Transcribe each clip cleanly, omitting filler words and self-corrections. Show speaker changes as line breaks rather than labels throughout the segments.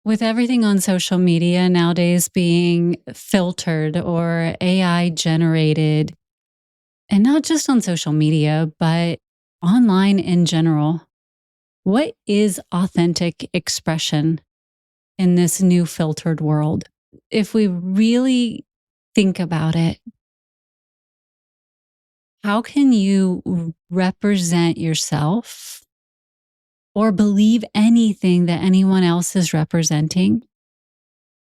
With everything on social media nowadays being filtered or AI generated, and not just on social media, but online in general, what is authentic expression in this new filtered world? If we really think about it, how can you represent yourself or believe anything that anyone else is representing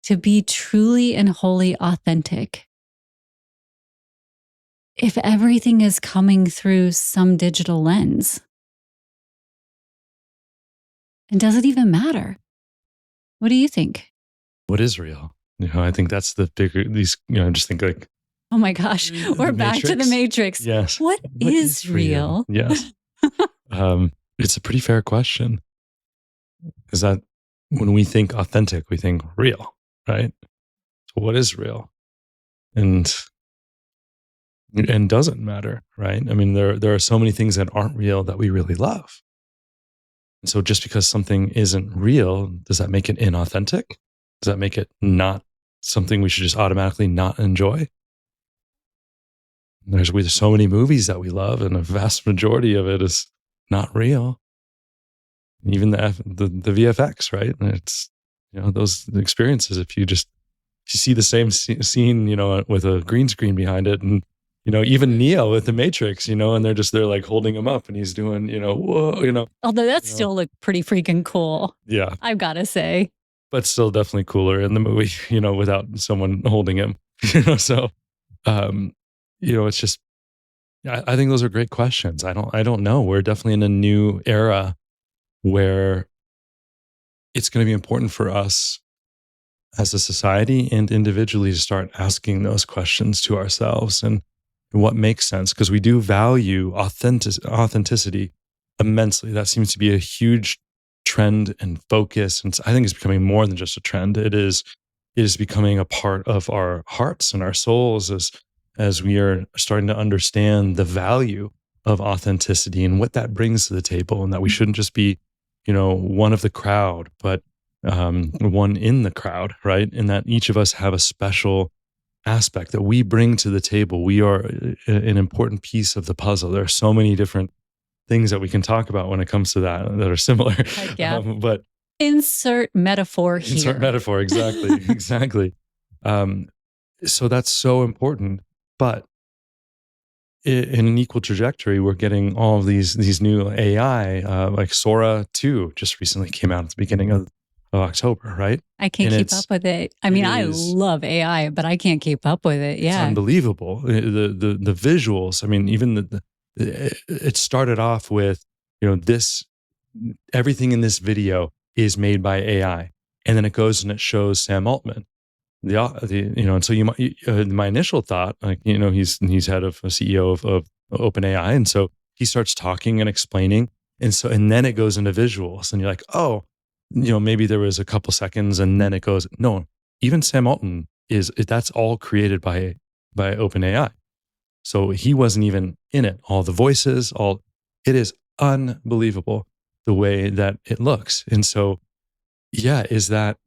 to be truly and wholly authentic if everything is coming through some digital lens? And does it even matter? What do you think?
What is real? I think that's the bigger, I just think like,
Oh my gosh, we're back to the Matrix.
Yes.
What is real?
Yes. It's a pretty fair question. Is that when we think authentic, we think real, right? So what is real? And doesn't matter, right? I mean, there are so many things that aren't real that we really love. And so just because something isn't real, does that make it inauthentic? Does that make it not something we should just automatically not enjoy? There's so many movies that we love, and a vast majority of it is not real. Even the VFX, right? It's those experiences. If you see the same scene, with a green screen behind it, and even Neo with the Matrix, and they're like holding him up, and he's doing, whoa,
Although that still looked pretty freaking cool.
Yeah,
I've got to say.
But still, definitely cooler in the movie, without someone holding him. So, it's just. I think those are great questions. I don't know. We're definitely in a new era where it's going to be important for us as a society and individually to start asking those questions to ourselves and what makes sense, because we do value authenticity immensely. That seems to be a huge trend and focus, and I think it's becoming more than just a trend. It is becoming a part of our hearts and our souls as we are starting to understand the value of authenticity and what that brings to the table, and that we shouldn't just be one of the crowd, but one in the crowd, right? And that each of us have a special aspect that we bring to the table. We are an important piece of the puzzle. There are so many different things that we can talk about when it comes to that are similar.
Yeah.
But
insert metaphor here.
Insert metaphor, exactly, exactly. So that's so important. But in an equal trajectory, we're getting all of these new AI, like Sora 2 just recently came out at the beginning of October, right?
I can't keep up with it. I mean, I love AI, but I can't keep up with it. Yeah.
It's unbelievable. The visuals, I mean, even it started off with, everything in this video is made by AI. And then it goes and it shows Sam Altman. And so my initial thought, like, he's head of a CEO of OpenAI. And so he starts talking and explaining. And then it goes into visuals and you're like, oh, maybe there was a couple seconds, and then it goes, no, even Sam Altman that's all created by OpenAI. So he wasn't even in it. All the voices, it is unbelievable the way that it looks. And so, yeah, is that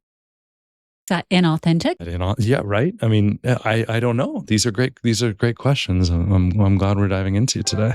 inauthentic?
Yeah, right. I mean, I don't know. These are great questions. I'm glad we're diving into today.